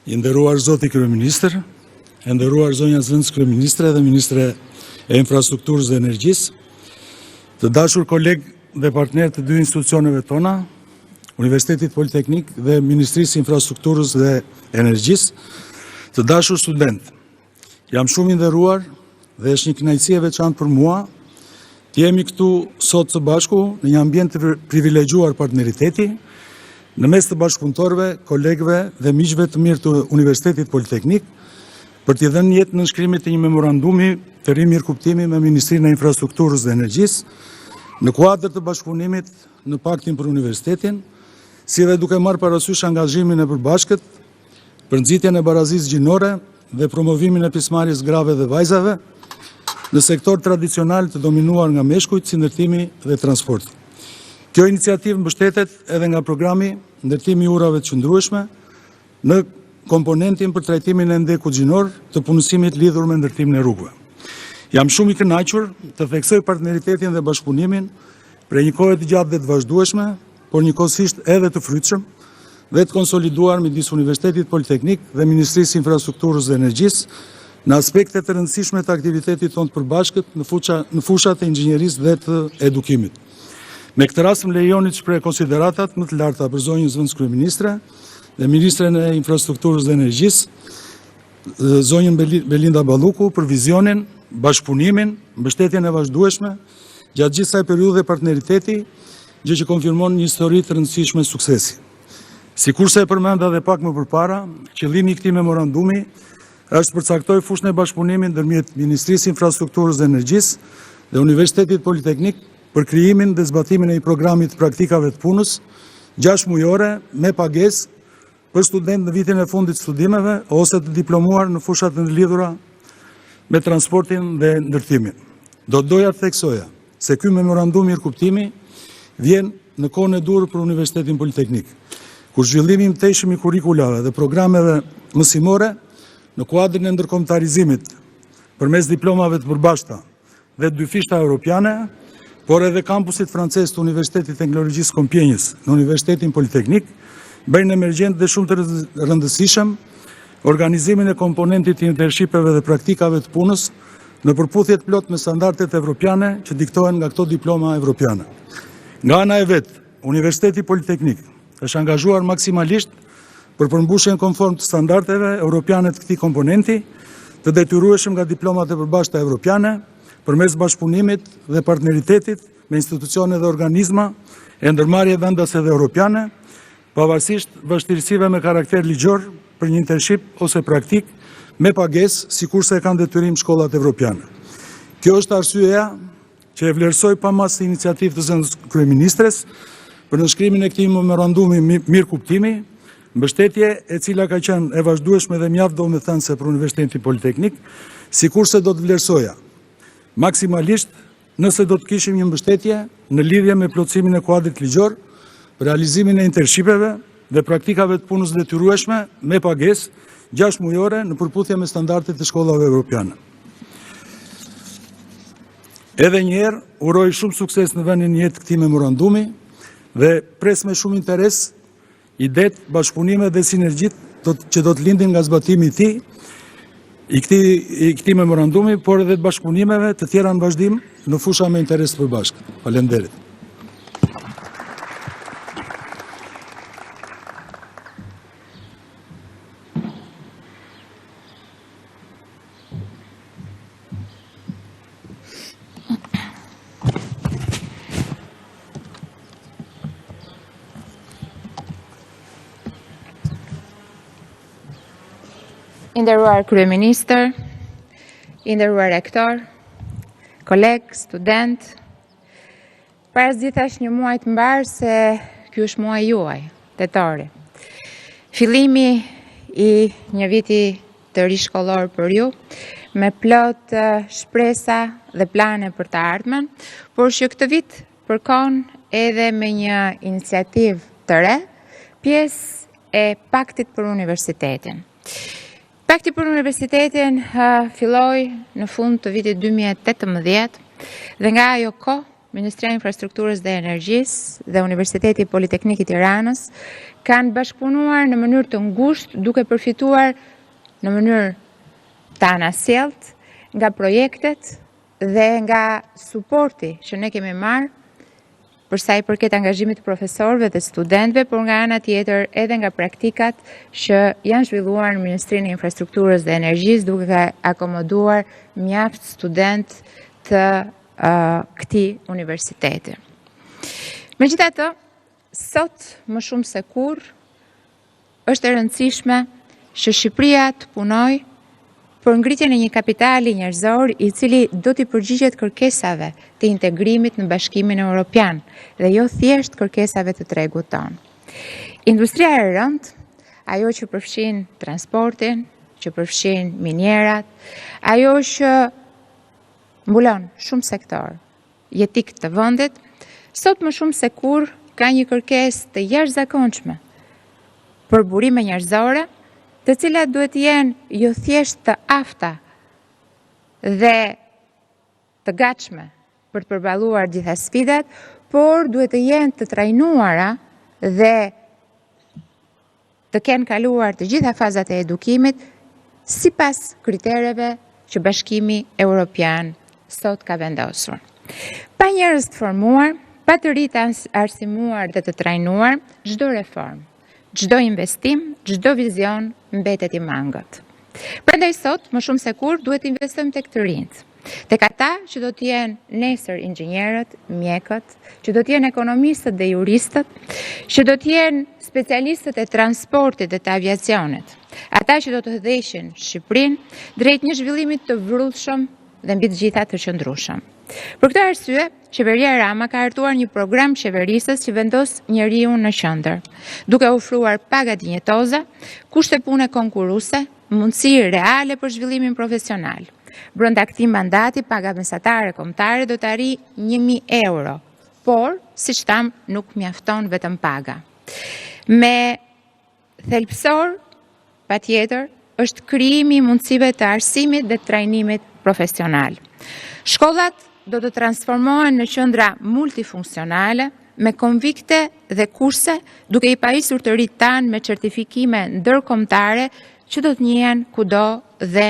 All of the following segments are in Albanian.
I nderuar Zoti Kryeministër, e nderuar zonja Zëvendës Kryeministre dhe Ministre e Infrastrukturës dhe Energjisë, të dashur kolegë dhe partnerë të dy institucioneve tona, Universitetit Politeknik dhe Ministrisë Infrastrukturës dhe Energjisë, të dashur studentë. Jam shumë i nderuar dhe është një kënaqësi e veçantë për mua të jemi këtu sot së bashku në një ambient të privilegjuar partneriteti, në mes të bashkëpunëtorëve, kolegëve dhe miqve të mirë të Universitetit Politeknik, për t'i dhënë jetë në shkrimit të një memorandumi të ri mirëkuptimi me Ministrinë e Infrastrukturës dhe Energjisë, në kuadër të bashkëpunimit në Paktin për Universitetin, si dhe duke marrë parasysh angazhimin e përbashkët për nxitjen e barazisë gjinore dhe promovimin e pjesëmarrjes grave dhe vajzave në sektor tradicional të dominuar nga meshkujt, si ndërtimi dhe transporti. Kjo iniciativë mbështetet edhe nga programi ndërtimi i urave të qëndrueshme në komponentin për trajtimin e ndekut gjinor të punësimit lidhur me ndërtimin e rrugëve. Jam shumë i kënaqur të theksoj partneritetin dhe bashkëpunimin për një kohë të gjatë dhe të vazhdueshme, por njëkohësisht edhe të frytshëm dhe të konsoliduar midis Universitetit Politeknik dhe Ministrisë Infrastrukturës dhe Energjisë në aspekte të rëndësishme të aktivitetit tonë të përbashkët në fushat e inxhinierisë dhe të edukimit. Me këtë rast më lejoni të shpreh konsideratat më të larta për zonjën Zëvendës Kryeministre dhe Ministren e Infrastrukturës dhe Energjisë, zonjën Belinda Balluku, për vizionin, bashkëpunimin, mbështetjen e vazhdueshme gjatë gjithë kësaj periudhe partneriteti, gjë që konfirmon një histori të rëndësishme suksesi. Sikurse e përmenda edhe pak më përpara, qëllimi i këtij memorandumi është përcaktoj fushën e bashkëpunimit ndërmjet Ministrisë Infrastrukturës dhe Energjisë dhe Universitetit Politeknik për krijimin dhe zbatimin e një programi të praktikave të punës 6 mujore me pagesë për studentë në vitin e fundit të studimeve ose të diplomuar në fushat të lidhura me transportin dhe ndërtimin. Do doja të theksoja se ky memorandum mirëkuptimi vjen në kohën e dur për Universitetin Politeknik, kur zhvillimi i mëtejshëm i kurrikulave dhe programeve mësimore në kuadrin e ndërkombëtarizimit përmes diplomave të përbashkëta dhe dy fishta europiane, por edhe kampusit francez të Universitetit Teknologjisë Kompjenjës në Universitetin Politeknik, bëjnë emergjent dhe shumë të rëndësishëm organizimin e komponentit të internshipeve dhe praktikave të punës në përputhje të plot me standardet evropiane që diktohen nga këto diploma evropiane. Nga ana e vet, Universiteti Politeknik është angazhuar maksimalisht për përmbushjen konform të standardeve europiane të këtij komponenti, të detyrueshëm nga diplomat e përbashkëta evropiane, përmes bashkëpunimit dhe partneritetit me institucione dhe organizma e ndërmarrje vendase dhe europiane, pavarësisht vështirësive me karakter ligjor për një internship ose praktik me pagesë, sikurse e kanë detyrim shkollat evropiane. Kjo është arsyeja që e vlerësoj pamas iniciativë të Zëvendës Kryeministres për nënshkrimin e këtij memorandumi mirëkuptimi, mbështetje e cila ka qenë e vazhdueshme dhe mjaft domethënëse për Universitetin Politeknik, sikurse do të vlerësoja maksimalisht nëse do të kishim një mbështetje në lidhje me plotësimin e kuadrit ligjor, realizimin e internshipeve dhe praktikave të punës detyrueshme me pagesë 6 mujore në përputhje me standardet e shkollave evropiane. Edhe një herë uroj shumë sukses në vendin jetë këtij memorandumi dhe pres me shumë interes idet, bashkëpunime dhe sinergjitë që do të lindin nga zbatimi i tij i këtij memorandumi, por edhe të bashkëpunimeve të tjera në vazhdim në fusha me interes të përbashkët. Faleminderit. I nderuar kryeministër, i nderuar rektor, kolegë, student, para gjithashtu një muaj të mbar se ky është muaji juaj, tetori. Fillimi i një viti të ri shkollor për ju, me plot shpresa dhe plane për të ardhmen, por që këtë vit përkon edhe me një iniciativë të re, pjesë e Paktit për Universitetin. Pakti për Universitetin filloi në fund të vitit 2018 dhe nga ajo kohë Ministria e Infrastrukturës dhe Energjisë dhe Universiteti Politeknik i Tiranës kanë bashkëpunuar në mënyrë të ngushtë duke përfituar në mënyrë të anasjelt nga projektet dhe nga suporti që ne kemi marrë për sa i përket angazhimit të profesorëve dhe studentëve, por nga ana tjetër edhe nga praktikat që janë zhvilluar në Ministrinë e Infrastrukturës dhe Energjisë duke akomoduar mjaft student të këtij universiteti. Megjithatë, sot më shumë se kurrë është e rëndësishme që Shqipëria të punojë për ngritjen e një kapitali njerëzor i cili do t'i përgjigjet kërkesave të integrimit në Bashkimin Evropian dhe jo thjesht kërkesave të tregut tonë. Industria e rëndë, ajo që përfshin transportin, që përfshin minierat, ajo që mbulon shumë sektor jetik të vendit, sot më shumë se kurrë ka një kërkesë të jashtëzakonshme për burime njerëzore, të cilat duhet jenë jo thjesht të afta dhe të gatshme për të përballuar gjitha sfidat, por duhet të jenë të trajnuara dhe të kenë kaluar të gjitha fazat e edukimit sipas kritereve që Bashkimi Evropian sot ka vendosur. Pa njerëz të formuar, pa të rinj të arsimuar dhe të trajnuar, çdo reformë, çdo investim, çdo vizion mbetet i mangët. Prandaj sot, më shumë se kurrë, duhet të investojmë tek të rinjt. Tek ata që do të jenë nesër inxhinierët, mjekët, që do të jenë ekonomistët dhe juristët, që do të jenë specialistët e transportit dhe të aviacionit. Ata që do të dheshin Shqipërinë drejt një zhvillimi të vrullshëm dhe mbi të gjitha të qëndrueshëm. Për këtë arsye, qeveria Rama ka hartuar një program qeverisës që vendos njeriu në qendër, duke ofruar paga dinjetoze, kushte pune konkurruese, mundësi reale për zhvillimin profesional. Brenda këtij mandati, paga mesatare kombëtare do të arrijë 1.000 euro, por, siç tham, nuk mjafton vetëm paga. Me thelbësor, patjetër, është krijimi i mundësive të arsimit dhe trajnimit profesional. Shkollat do të transformohen në qendra multifunksionale, me konvikte dhe kurse, duke i pajisur të rinjt tanë me certifikime ndërkombëtare që do të njihen kudo dhe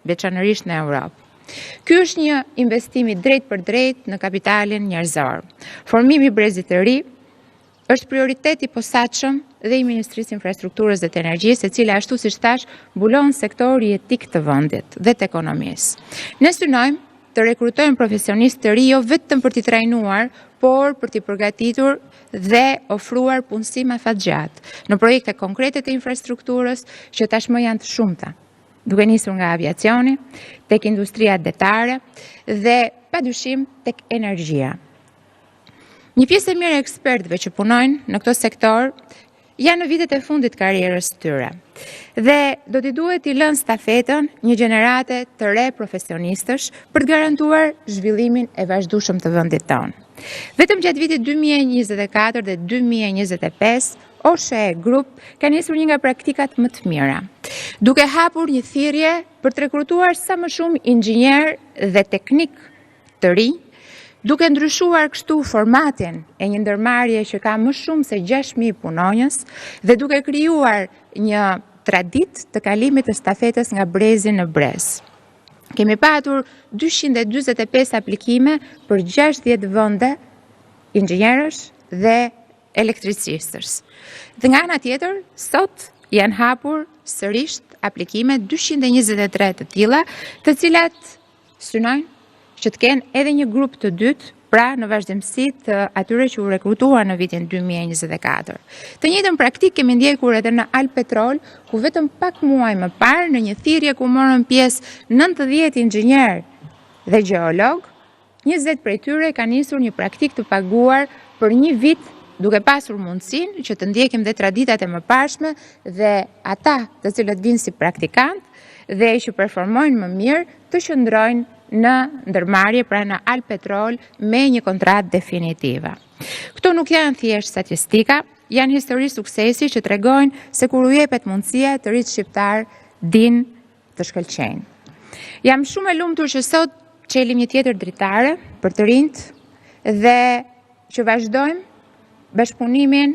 veçanërisht në Europë. Ky është një investim i drejt për drejt në kapitalin njerëzor. Formimi i brezit të ri është prioritet i posaçëm dhe i Ministrisë Infrastrukturës dhe të Energjisë, e cila ashtu siç thash, mbulon sektori jetik të vendit dhe të ekonomisë. Ne synojmë të rekrutojmë profesionistë të ri jo vetëm për t'i trajnuar, por për t'i përgatitur dhe ofruar punësi me afatgjatë në projekte konkrete të infrastrukturës që tashmë janë të shumta, duke nisur nga aviacioni, tek industria detare dhe padyshim tek energjia. Një pjesë e mirë e ekspertëve që punojnë në këto sektor janë në vitet e fundit të karrierës së tyre dhe do t'i duhet t'i lënë stafetën një gjenerate të re profesionistësh për të garantuar zhvillimin e vazhdueshëm të vendit tonë. Vetëm gjatë vitit 2024 dhe 2025, OSHE Group ka nisur një nga praktikat më të mira, duke hapur një thirrje për të rekrutuar sa më shumë inxhinier dhe teknik të rinj, duke ndryshuar kështu formatin e një ndërmarrje që ka më shumë se 6.000 punonjës dhe duke krijuar një traditë të kalimit të stafetës nga brezi në brez. Kemi patur 245 aplikime për 60 vende inxhinierësh dhe elektricistësh. Dhe nga ana tjetër, sot janë hapur sërish aplikime 223 të tilla, të cilat synojnë që të kenë edhe një grup të dytë, pra në vazhdimsi të atyre që u rekrutuar në vitin 2024. Të njëjtën praktik kemi ndjekur edhe në Alpetrol, ku vetëm pak muaj më parë në një thirrje ku morën pjesë 90 inxhinier dhe gjeolog, 20 prej tyre kanë nisur një praktik të paguar për një vit, duke pasur mundësinë që të ndjekim dhe traditat e mëparshme dhe ata të cilët vinë si praktikant dhe që performojnë më mirë të qëndrojnë në ndërmarrje, pra në Alpetrol, me një kontratë definitive. Këto nuk janë thjesht statistika, janë histori suksesi që tregojnë se kur u jepet mundësia, të rinjt shqiptar din të shkëlqejnë. Jam shumë e lumtur që sot çelim një tjetër dritare për të rinjt dhe që vazhdojmë bashkëpunimin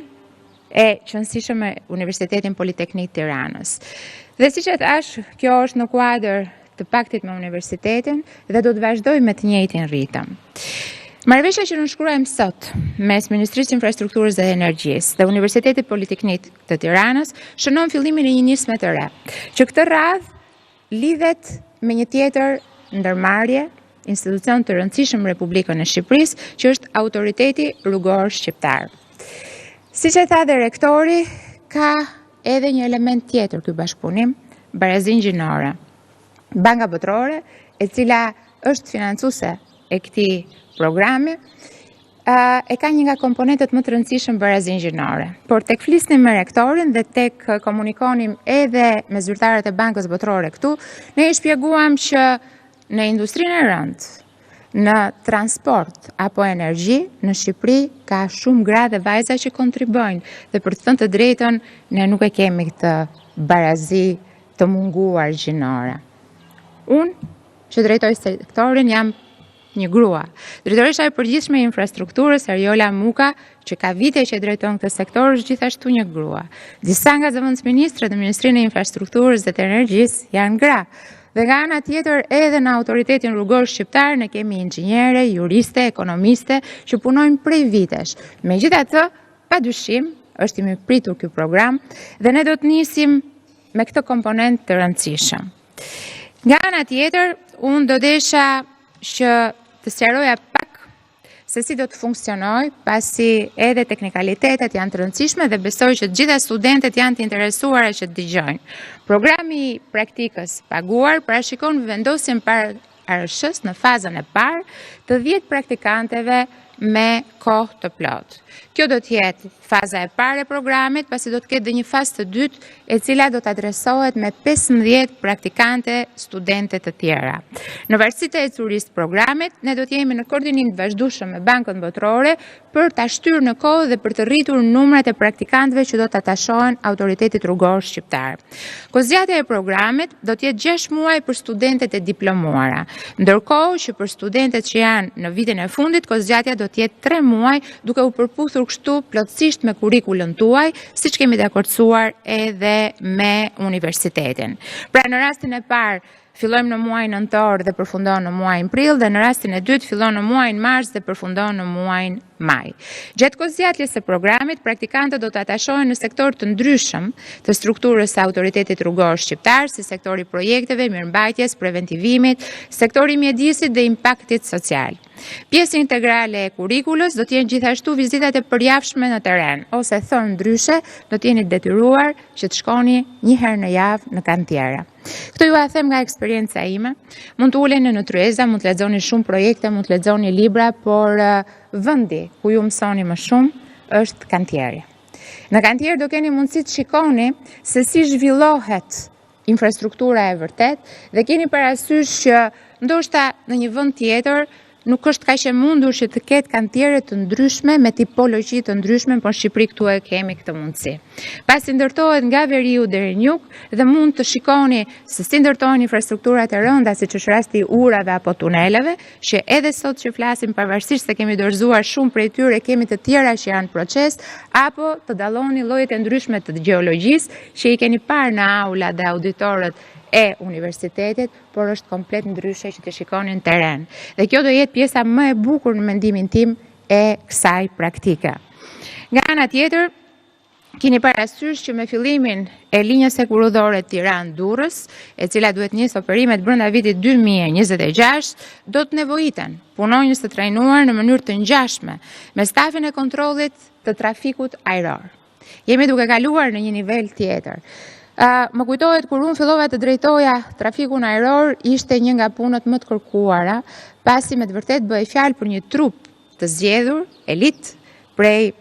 e qëndësishëm me Universitetin Politeknik Tiranës. Dhe si që thash, kjo është në kuadër të paktit me universitetin dhe do të vazhdoj me të njëjtin ritëm. Marrëveshja që nënshkruajmë sot mes Ministrisë Infrastrukturës dhe Energjisë dhe Universitetit Politeknik të Tiranës shënon fillimin e një nisme të re, që këtë radhë lidhet me një tjetër ndërmarrje, institucion të rëndësishëm Republikën e Shqipërisë, që është Autoriteti Rrugor Shqiptar. Siç e tha dhe rektori, ka edhe një element tjetër ky bashkëpunim, barazinë gjinore. Banka Botërore, e cila është financuese e këtij programi, e ka një nga komponentët më të rëndësishëm barazinë gjinore. Por tek flisnim me rektorin dhe tek komunikonim edhe me zyrtarët e Bankës Botërore këtu, ne i shpjeguam që në industrinë e rëndë, në transport apo energji, në Shqipëri ka shumë gra dhe vajza që kontribojnë, dhe për të thënë të drejtën, ne nuk e kemi këtë barazi të munguar gjinore. Unë, që drejtoj sektorin, jam një grua. Drejtoresha e përgjithshme e infrastrukturës, Ariola Muka, që ka vite që drejton këtë sektor, është gjithashtu një grua. Disa nga zëvendësministrat në Ministrinë e Infrastrukturës dhe të Energjisë janë gra. Dhe nga ana tjetër, edhe në Autoritetin Rrugor Shqiptar ne kemi inxhiniere, juriste, ekonomiste që punojnë prej vitesh. Megjithatë, padyshim, është i mirëpritur ky program dhe ne do të nisim me këtë komponent të rëndësishëm. Nga ana tjetër, unë do desha që të sqaroja pak se si do të funksionoj, pasi edhe teknikalitetet janë të rëndësishme dhe besoj që të gjitha studentët janë të interesuara që të dëgjojnë. Programi i praktikës paguar parashikon vendosjen para arshës në fazën e parë të 10 praktikanteve me kohë të plotë. Kjo do të jetë faza e parë e programit, pasi do të ketë dhe një fazë të dytë e cila do të adresohet me 15 praktikante studente të tjera. Në varësi të ecurisë programit, ne do të jemi në koordinim të vazhdueshëm me Bankën Botërore për ta shtyrë në kohë dhe për të rritur numrat e praktikantëve që do të atashohen Autoritetit Rrugor Shqiptar. Kozgjatja e programit do të jetë 6 muaj për studentët e diplomuara, ndërkohë që për studentët që janë në vitin e fundit, kozgjatja do të jetë 3 muaj, duke u përputhur kështu plotësisht me kurrikulën tuaj, siç kemi dakordsuar edhe me universitetin. Pra në rastin e parë fillojmë në muajin nëntor dhe përfundon në muajin prill, dhe në rastin e dytë fillon në muajin mars dhe përfundon në muajin maj. Gjatë kozgjatjes së programit, praktikantët do të atashohen në sektor të ndryshëm të strukturës së Autoritetit Rrugor Shqiptar, si sektori projekteve, mirëmbajtjes, preventivimit, sektori mjedisit dhe impaktit social. Pjesë integrale e kurrikulës do të jenë gjithashtu vizitat e përjavshme në terren, ose thënë ndryshe, do të jeni detyruar që të shkoni një herë në javë në kantiera. Këto ju a them nga eksperjenca ime, mund të uleni në tryeza, mund të lexoni shumë projekte, mund të lexoni libra, por vendi ku ju mësoni më shumë është kantieri. Në kantier do keni mundësi të shikoni se si zhvillohet infrastruktura e vërtet dhe keni parasysh që ndoshta në një vend tjetër nuk është kaq e mundur që të ketë kantiere të ndryshme me tipologji të ndryshme, por në Shqipëri këtu e kemi këtë mundësi. Pasi ndërtohet nga veriu deri në jug dhe mund të shikoni se si ndërtohen infrastrukturat e rënda, siç është rasti i urave apo tuneleve, që edhe sot që flasim, pavarësisht se kemi dorëzuar shumë prej tyre, kemi të tjera që janë proces, apo të dalloni llojet e ndryshme të gjeologjisë që i keni parë në aula dhe auditorët e universitetit, por është komplet ndryshe që të shikoni në terren. Dhe kjo do jetë pjesa më e bukur në mendimin tim e kësaj praktike. Nga ana tjetër, keni parasysh që me fillimin e linjës hekurudhore Tiranë-Durrës, e cila duhet nisë operimet brenda vitit 2026, do të nevojiten punonjës të trajnuar në mënyrë të ngjashme me stafin e kontrollit të trafikut ajror. Jemi duke kaluar në një nivel tjetër. Më kujtohet kur unë fillova të drejtoja trafikun ajror, ishte një nga punët më të kërkuara, pasi me të vërtet bëhej fjalë për një trup të zgjedhur, elit, prej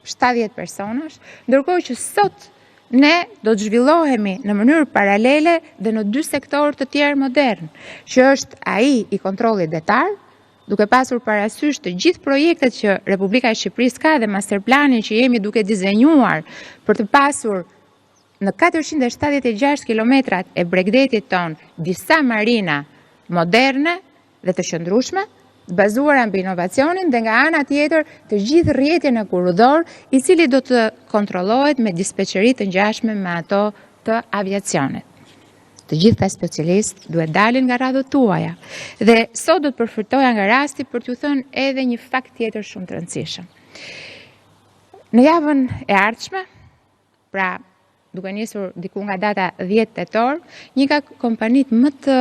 70 personash, ndërkohë që sot ne do të zhvillohemi në mënyrë paralele dhe në 2 sektor të tjerë modern, që është ai i kontrollit detar, duke pasur parasysh të gjithë projektet që Republika e Shqipërisë ka dhe masterplanin që jemi duke dizenjuar për të pasur në 476 kilometrat e bregdetit ton disa marina moderne dhe të qëndrueshme, bazuara mbi inovacionin dhe nga ana tjetër të gjithë rrjetin e kurudor, i cili do të kontrollohet me dispečeri të ngjashme me ato të aviacionit. Të gjithë këta specialistë duhet dalin nga radhët tuaja. Dhe sot do të përfitoja nga rasti për t'ju thënë edhe një fakt tjetër shumë të rëndësishëm. Në javën e ardhshme, pra duke nisur diku nga data 10 tetor, një nga kompanitë më të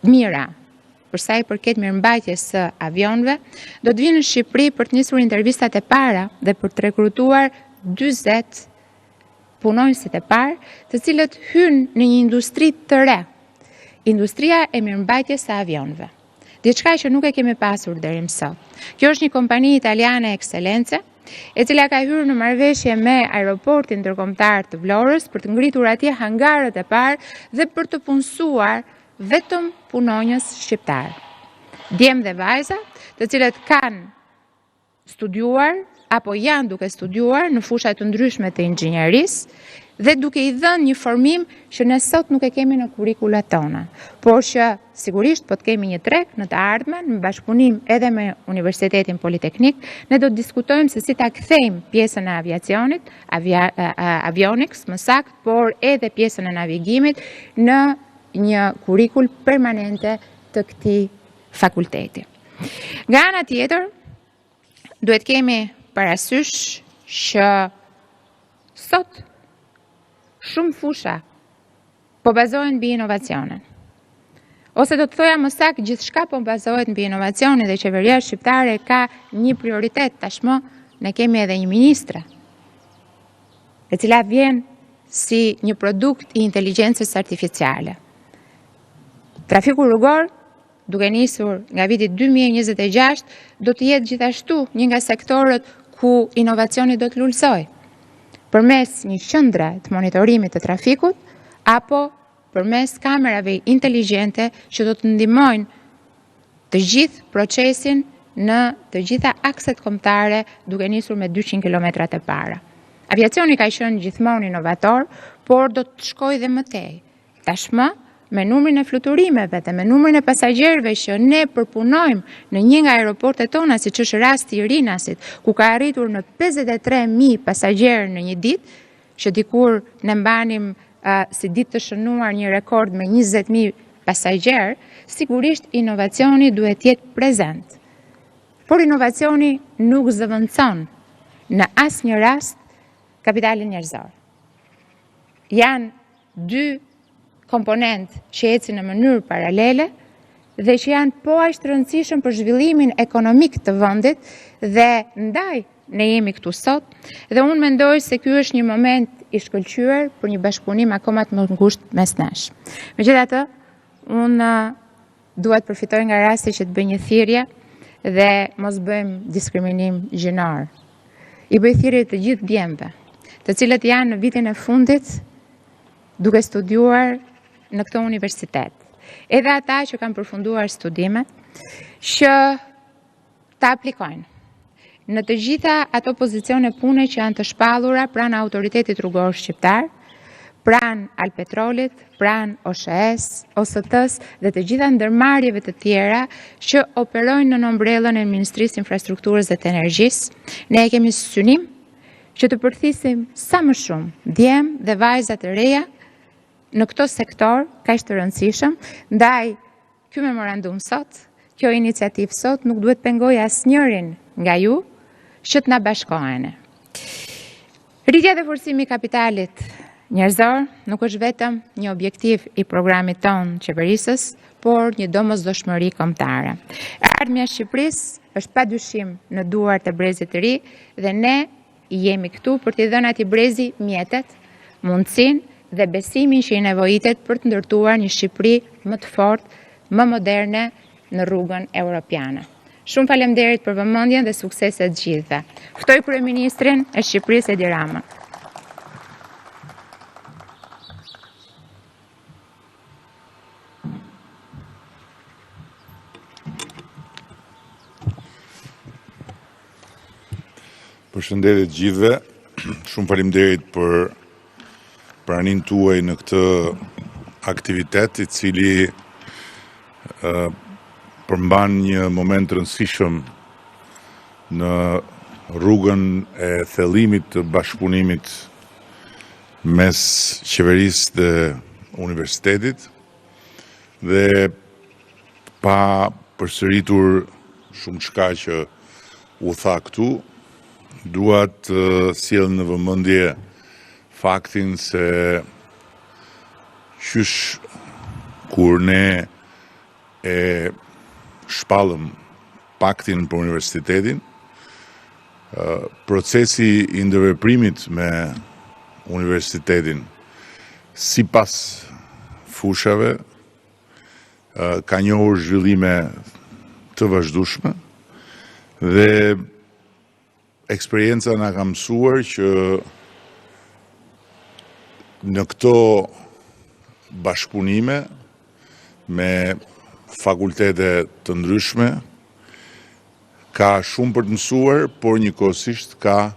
mira për sa i përket mirëmbajtjes së avionëve, do të vinë në Shqipëri për të nisur intervistat e para dhe për të rekrutuar 40 punonësit e parë, të cilët hynë në një industri të re, industria e mirëmbajtjes së avionëve. Diçka që nuk e kemi pasur deri më sot. Kjo është një kompani italiane ekselence, e cila ka hyrë në marrëveshje me aeroportin ndërkombëtar të Vlorës për të ngritur atje hangarët e parë dhe për të punësuar vetëm punonjës shqiptar. Djem dhe vajza, të cilët kanë studiuar apo janë duke studiuar në fusha të ndryshme të inxhinierisë dhe duke i dhënë një formim që ne sot nuk e kemi në kurrikulat tona, por që sigurisht po të kemi një treg në të ardhmen, në bashkëpunim edhe me Universitetin Politeknik, ne do të diskutojmë se si ta kthejmë pjesën e aviacionit, avionics më saktë, por edhe pjesën e navigimit në një kurrikul permanente të këtij fakulteti. Nga ana tjetër, duhet kemi parasysh që sot shumë fusha po bazohen mbi inovacionin. Ose do të thoja më saktë, gjithçka po bazohet mbi inovacionin dhe qeveria shqiptare ka një prioritet tashmë, ne kemi edhe një ministre, e cila vjen si një produkt i inteligjencës artificiale. Trafiku rrugor, duke nisur nga viti 2026, do të jetë gjithashtu një nga sektorët ku inovacioni do të lulsoj, përmes një qendre të monitorimit të trafikut, apo përmes kamerave inteligjente që do të ndihmojnë të gjithë procesin në të gjitha akset kombëtare duke nisur me 200 kilometrat e para. Aviacioni ka qenë gjithmonë inovator, por do të shkojë dhe më tej. Tashmë, me numrin e fluturimeve dhe me numrin e pasagjerëve që ne përpunojmë në një nga aeroportet tona, siç është rasti i Rinasit, ku ka arritur në 53.000 pasagjerë në një ditë, që dikur ne mbanim si ditë të shënuar një rekord me 20.000 pasagjerë, sigurisht inovacioni duhet jetë prezent. Por inovacioni nuk zëvendëson në asnjë rast kapitalin njerëzor. Janë dy komponent që ecin në mënyrë paralele dhe që janë po aq të rëndësishëm për zhvillimin ekonomik të vendit dhe ndaj ne jemi këtu sot dhe unë mendoj se ky është një moment i shkëlqyer për një bashkëpunim akoma të më ngushtë mes nesh. Megjithatë, unë dua të përfitoj nga rasti që të bëj një thirrje dhe mos bëjmë diskriminim gjinor. I bëj thirrje të gjithë djemve, të cilët janë në vitin e fundit duke studiuar në këtë universitet. Edhe ata që kanë përfunduar studimet, që ta aplikojnë në të gjitha ato pozicione pune që janë të shpallura pranë autoritetit rrugor shqiptar, pranë Alpetrolit, pranë OSHE-s, OST-s dhe të gjitha ndërmarrjeve të tjera që operojnë në ombrellën e Ministrisë Infrastrukturës dhe të Energjisë. Ne e kemi synim që të përthisim sa më shumë djem dhe vajza të reja në këto sektor kaq të rëndësishëm, ndaj ky memorandum sot, kjo iniciativë sot nuk duhet pengojë asnjërin nga ju që të na bashkoheni. Rritja dhe forcimi i kapitalit njerëzor nuk është vetëm një objektiv i programit ton qeverisës, por një domosdoshmëri kombëtare. Ardhmja e Shqipërisë është padyshim në duart e brezit të ri dhe ne jemi këtu për t'i dhënë atij brezi mjetet, mundësinë dhe besimin që i nevojitet për të ndërtuar një Shqipëri më të fortë, më moderne në rrugën europiane. Shumë faleminderit për vëmendjen dhe suksese të gjithëve. Ftoj kryeministrin e Shqipërisë Edi Ramën. Përshëndetje të gjithëve. Shumë faleminderit për pranin tuaj në këtë aktivitet, i cili përmban një moment rëndësishëm në rrugën e thellimit të bashkëpunimit mes qeverisë dhe universitetit dhe pa përsëritur shumë çka që u tha këtu, dua të sjell në vëmendje faktin se qysh kur ne e shpallëm paktin për universitetin, procesi i ndërveprimit me universitetin sipas fushave ka njohur zhvillime të vazhdueshme dhe eksperienca na ka mësuar që në këto bashkëpunime me fakultete të ndryshme ka shumë për të mësuar, por njëkohësisht ka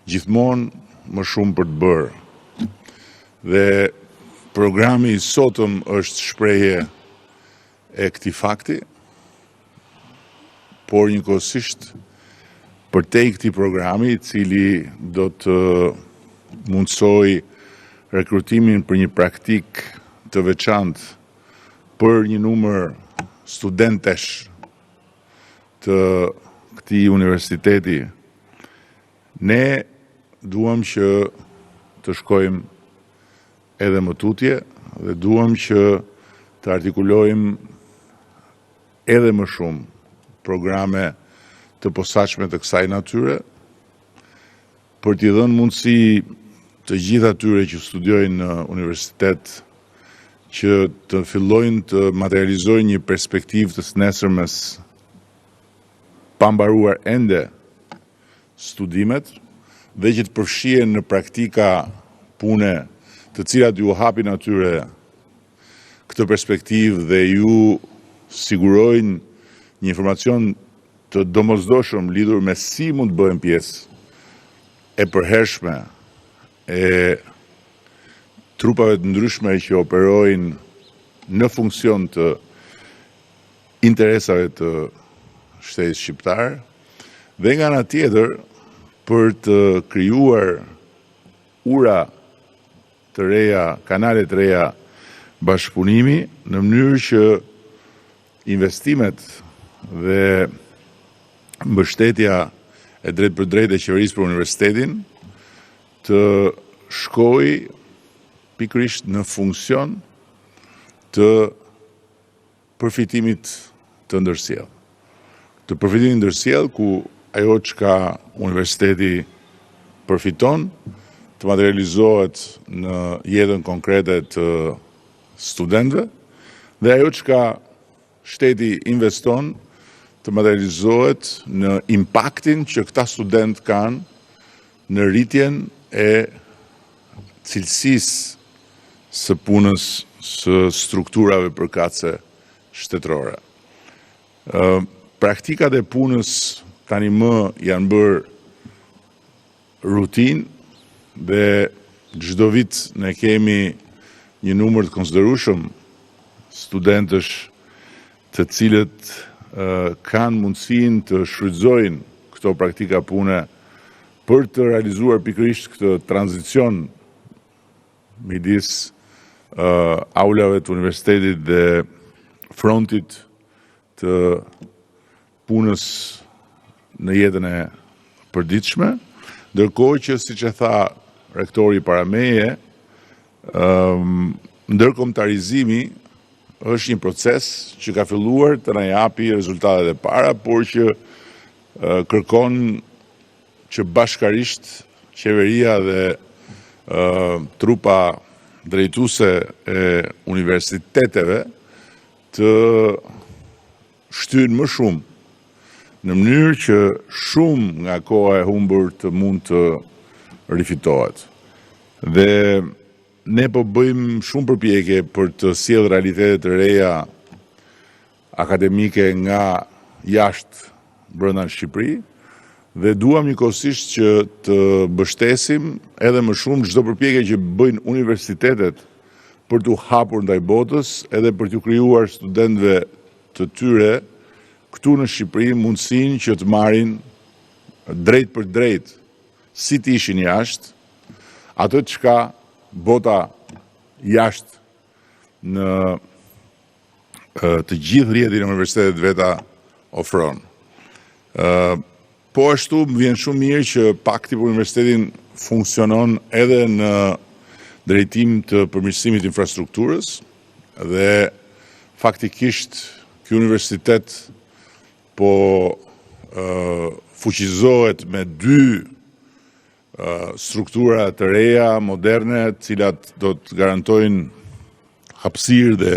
gjithmonë më shumë për të bërë. Dhe programi i sotëm është shprehje e këtij fakti, por njëkohësisht përtej këtij programi, i cili do të mundsoj rekrutimin për një praktik të veçantë për një numër studentesh të këtij universiteti, ne duam që të shkojmë edhe më tutje dhe duam që të artikulojmë edhe më shumë programe të posaçme të kësaj natyre për t'i dhënë mundësi të gjithë atyre që studiojnë në universitet që të fillojnë të materializojnë një perspektivë të nesërmes pa mbaruar ende studimet dhe që të përfshihen në praktika pune të cilat ju hapin atyre këtë perspektivë dhe ju sigurojnë një informacion të domosdoshëm lidhur me si mund të bëhen pjesë e përhershme e trupave të ndryshme që operojnë në funksion të interesave të shtetit shqiptar, dhe nga ana tjetër për të krijuar ura të reja, kanale të reja bashkëpunimi në mënyrë që investimet dhe mbështetja e drejt për drejt e qeverisë për universitetin të shkojë pikërisht në funksion të përfitimit të ndërsjellë. Të përfitimit ndërsjellë ku ajo çka universiteti përfiton të materializohet në jetën konkrete të studentëve dhe ajo çka shteti investon të materializohet në impaktin që këta studentë kanë në rritjen e cilësisë së punës së strukturave përkatëse shtetërore. Praktikat e punës tani më janë bërë rutinë dhe çdo vit ne kemi një numër të konsiderueshëm studentësh të cilët kanë mundësinë të shfrytëzojnë këto praktika pune për të realizuar pikërisht këtë tranzicion midis aulave të universitetit dhe frontit të punës në jetën e përditshme, ndërkohë që, siç e tha rektori para meje, ndërkombëtarizimi është një proces që ka filluar të na japi rezultatet e para, por që kërkon që bashkarisht qeveria dhe trupa drejtuese e universiteteve të shtyjnë më shumë në mënyrë që shumë nga koha e humbur të mund të rifitohet. Dhe ne po bëjmë shumë përpjekje për të sjellë realitete të reja akademike nga jashtë brenda në Shqipëri dhe duam njëkohësisht që të mbështesim edhe më shumë çdo përpjekje që bëjnë universitetet për t'u hapur ndaj botës edhe për t'u krijuar studentëve të tyre këtu në Shqipëri mundësinë që të marrin drejt për drejt, si të ishin jashtë, atë çka bota jashtë në të gjithë rrjetin e universitetet veta ofron. Po ashtu më vjen shumë mirë që pakti për universitetin funksionon edhe në drejtim të përmirësimit infrastrukturës dhe faktikisht ky universitet po fuqizohet me 2 struktura të reja, moderne, cilat do të garantojnë hapësirë dhe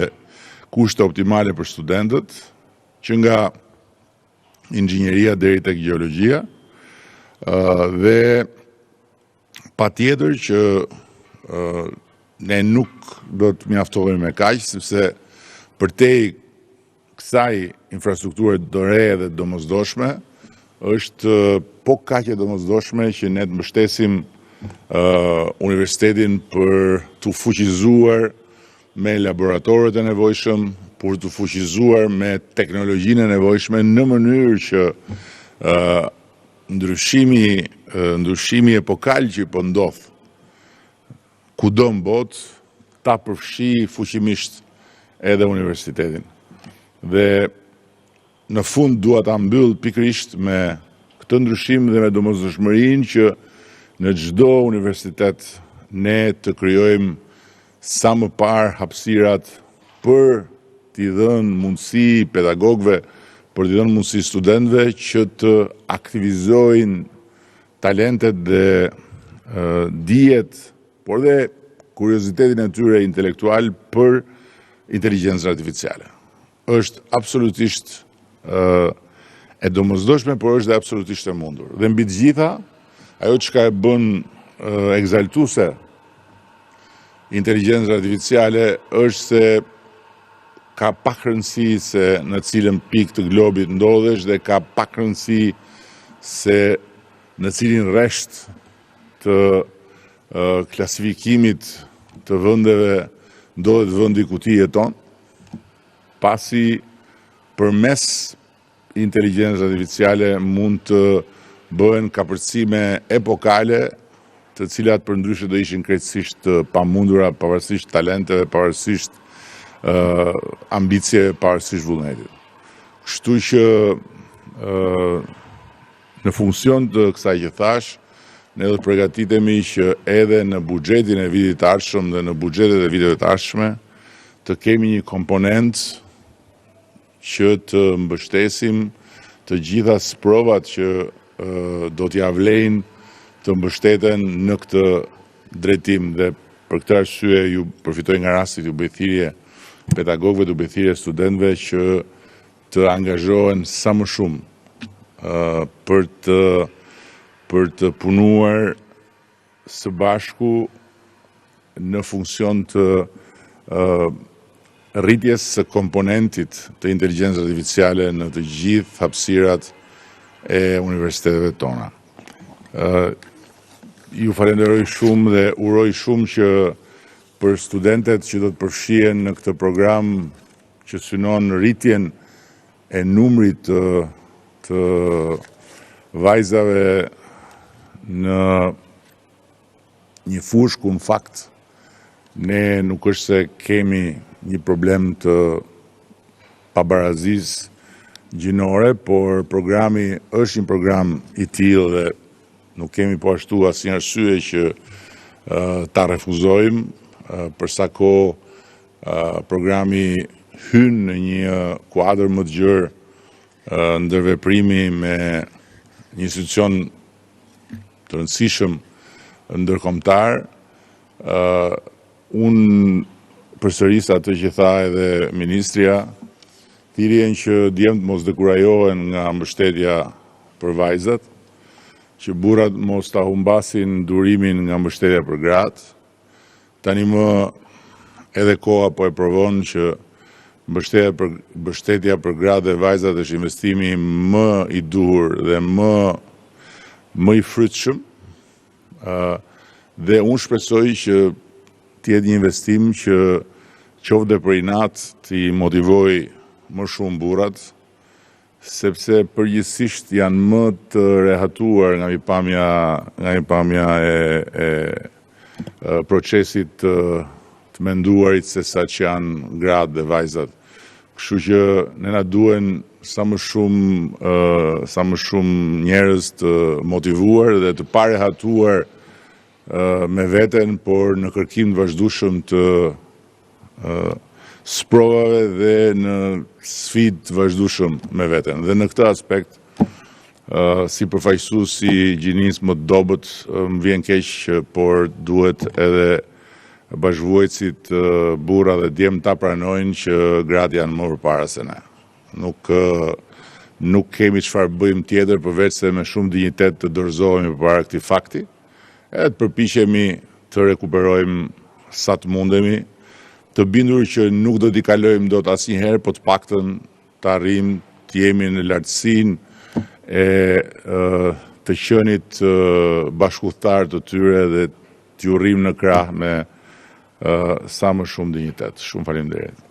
kushte optimale për studentët, që nga inxhinieria deri tek gjeologjia, dhe patjetër që ne nuk do të mjaftohemi me kaq, sepse përtej kësaj infrastrukture të re dhe domosdoshme, është po kaq e domosdoshme që ne të mbështesim universitetin për të fuqizuar me laboratorët e nevojshëm, për të fuqizuar me teknologjinë e nevojshme në mënyrë që ndryshimi epokal që po ndodh kudo në botë ta përfshi fuqimisht edhe universitetin. Dhe në fund dua ta mbyll pikërisht me këtë ndryshim dhe me domosdoshmërinë që në çdo universitet ne të krijojmë sa më parë hapësirat për t'i dhënë mundësi pedagogëve, për t'i dhënë mundësi studentëve që të aktivizojnë talentet dhe dijet, por dhe kuriozitetin e tyre intelektual për inteligjencën artificiale. Është absolutisht e domosdoshme, por është dhe absolutisht e mundur. Dhe mbi të gjitha, ajo çka e bën egzaltuese inteligjencën artificiale është se ka pak rëndësi se në cilën pikë të globit ndodhesh dhe ka pak rëndësi se në cilin rresht të klasifikimit të vendeve ndodhet vendi ku ti jeton, pasi përmes inteligjencës artificiale mund të bëhen kapërcime epokale, të cilat përndryshe do ishin krejtësisht pamundura, pavarësisht talenteve, pavarësisht ambicjeve, pavarësisht vullnetit. Kështu që në funksion të kësaj që thash, ne do të përgatitemi që edhe në buxhetin e vitit të ardhshëm dhe në buxhetet e viteve të ardhshme të kemi një komponent që të mbështesim të gjitha sprovat që do t'ja vlejnë të mbështeten në këtë drejtim dhe për këtë arsye ju përfitoj nga rasti të bëj thirrje pedagogëve, të bëj thirrje studentëve që të angazhohen sa më shumë për të punuar së bashku në funksion të rritjes së komponentit të inteligjencës artificiale në të gjithë hapësirat e universiteteve tona. Ju falenderoj shumë dhe uroj shumë që për studentet që do të përfshihen në këtë program që synon rritjen e numrit të vajzave në një fushë ku në fakt ne nuk është se kemi një problem të pabarazisë gjinore, por programi është një program i tillë dhe nuk kemi po ashtu asnjë arsye që ta refuzojmë, për sa kohë programi hyn në një kuadër më të gjerë ndërveprimi me një institucion të rëndësishëm ndërkombëtar. Unë përsëris atë që tha edhe ministria, thirrjen që djemtë mos dekurajohen nga mbështetja për vajzat, që burrat mos ta humbasin durimin nga mbështetja për gratë. Tani më edhe koha po e provon që mbështetja për gratë dhe vajzat është investimi më i duhur dhe më i frytshëm. Dhe unë shpresoj që të jetë një investim që qoftë për inat t'i motivoj më shumë burrat, sepse përgjithsisht janë më të rehatuar nga një pamja e procesit të menduarit se sa që janë gratë dhe vajzat. Kështu që ne na duhen sa më shumë njerëz të motivuar dhe të parehatuar me veten, por në kërkim të vazhdueshëm të sprovave dhe në sfidë të vazhdueshëm me veten. Dhe në këtë aspekt, si përfaqësues i gjinisë më të dobët, më vjen keq, por duhet edhe bashkëvuajtësit burra dhe djem ta pranojnë që gratë janë më përpara se ne. Nuk kemi çfarë bëjmë tjetër përveç se me shumë dinjitet të dorëzohemi përpara këtij fakti, edhe të përpiqemi të rekuperojmë sa të mundemi, të bindur që nuk do t'i kalojmë dot asnjëherë, po të paktën të arrijmë të jemi në lartësinë e të qenit bashkëudhtar të tyre dhe t'ju rrim në krah me sa më shumë dinjitet. Shumë faleminderit.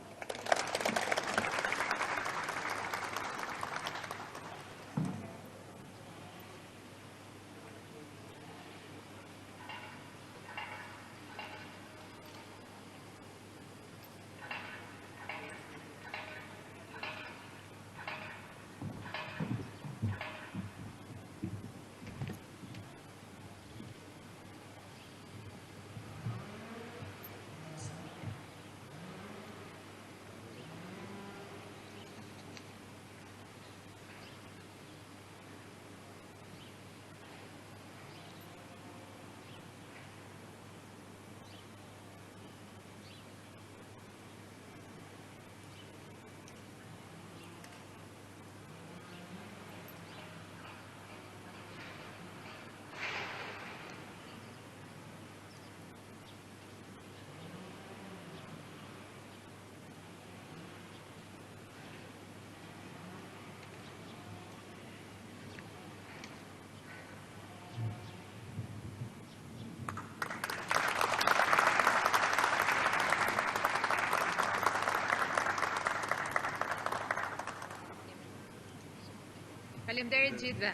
Faleminderit gjithëve.